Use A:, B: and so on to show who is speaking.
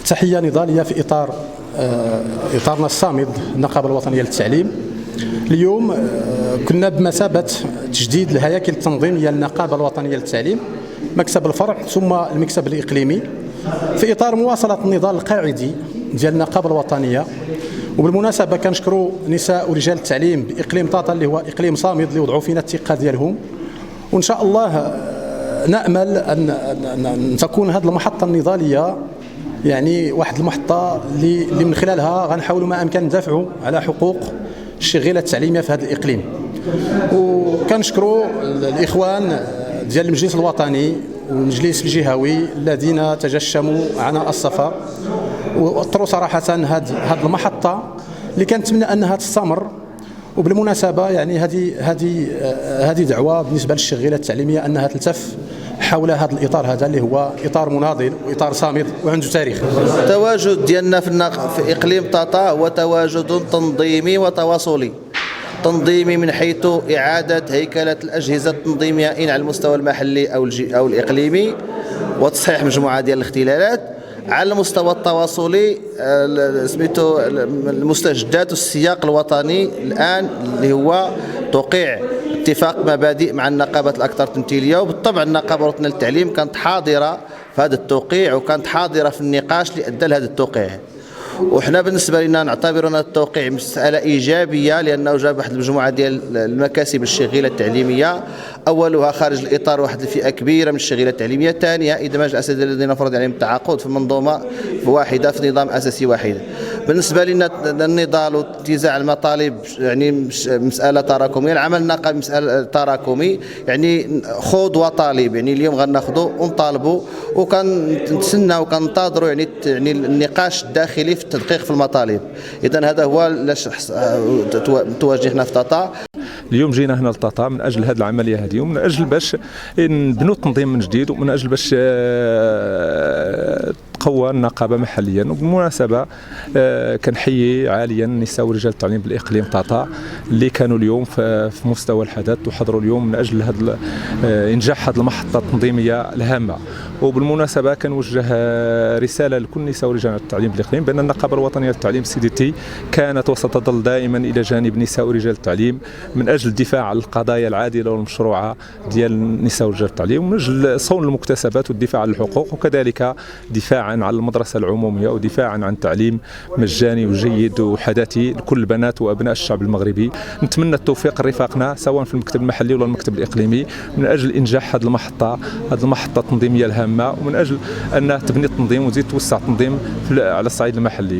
A: تحية نضالية في إطارنا الصامد النقابة الوطنية للتعليم. اليوم كنا بمثابة تجديد الهياكل التنظيمية للنقابة الوطنية للتعليم، مكتب الفرع ثم المكتب الإقليمي، في إطار مواصلة النضال القاعدي ديال النقابة الوطنية. وبالمناسبة كنشكروا نساء ورجال التعليم بإقليم طاطا اللي هو إقليم صامد اللي وضعوا فينا الثقة ديالهم، وإن شاء الله نأمل أن تكون هذه المحطة النضالية يعني واحد المحطة اللي من خلالها غنحاولوا ما أمكن ندافعوا على حقوق الشغيلة التعليمية في هذا الإقليم. وكنشكروا الإخوان ديال المجلس الوطني والمجلس الجهوي الذين تجشموا عناء الصفا واطروا صراحة هذه المحطة اللي كنتمنى أنها تستمر. وبالمناسبة يعني هذه دعوة بالنسبة للشغيلة التعليمية أنها تلتف حول هذا الإطار هذا اللي هو إطار مناضل وإطار صامد وعنده تاريخ.
B: التواجد ديالنا في إقليم طاطا هو تواجد تنظيمي وتواصلي. تنظيمي من حيث إعادة هيكلة الأجهزة التنظيمية إن على المستوى المحلي أو الإقليمي وتصحيح مجموعة ديال الاختلالات. على المستوى التواصلي سميتو المستجدات والسياق الوطني الآن اللي هو توقيع اتفاق مبادئ مع النقابات الأكثر تمثيلية، وبالطبع النقابة الوطنية للتعليم كانت حاضرة في هذا التوقيع وكانت حاضرة في النقاش اللي أدى لهذا التوقيع. وحنا بالنسبه لنا نعتبر ان التوقيع مساله ايجابيه لانه جاب واحد المجموعه ديال المكاسب الشغيله التعليميه، اولها خارج الاطار واحد الفئه كبيره من الشغيله التعليميه، ثانيها ادماج الاساتذه الذين فرض عليهم التعاقد في منظومه واحده في نظام اساسي واحد. بالنسبه لنا النضال واتزاع المطالب يعني مساله تراكميه، العمل النقابي مساله تراكمي، يعني خوض وطالب، يعني اليوم غناخذوا ونطالبوا وكنتسناو وكننتظروا يعني النقاش الداخلي في التدقيق في المطالب. اذا هذا هو علاش تواجهنا في طاطا.
C: اليوم جينا هنا لطاطا من اجل هذه العمليه هذه، ومن اجل باش نبنوا التنظيم من جديد، ومن اجل باش تقوى النقابه محليا. وبالمناسبه كنحيي عاليا نساء ورجال التعليم بالاقليم طاطا اللي كانوا اليوم في مستوى الحدث وحضروا اليوم من اجل هذا انجاح هذه المحطه التنظيميه الهامه. وبالمناسبه كنوجه رساله لكل نساء ورجال التعليم بالاقليم بان النقابه الوطنيه للتعليم سيديتي كانت وستظل دائما الى جانب نساء ورجال التعليم من اجل الدفاع عن القضايا العادله والمشروعه ديال النساء ورجال التعليم، ومن اجل صون المكتسبات والدفاع عن الحقوق، وكذلك دفاعا عن المدرسه العموميه ودفاعا عن تعليم مجاني وجيد وحداثي لكل بنات وابناء الشعب المغربي. نتمنى التوفيق لرفاقنا سواء في المكتب المحلي ولا المكتب الاقليمي من اجل انجاح هذه المحطه التنظيميه الهامه، ومن اجل انها تبني التنظيم وتزيد توسع التنظيم على الصعيد المحلي.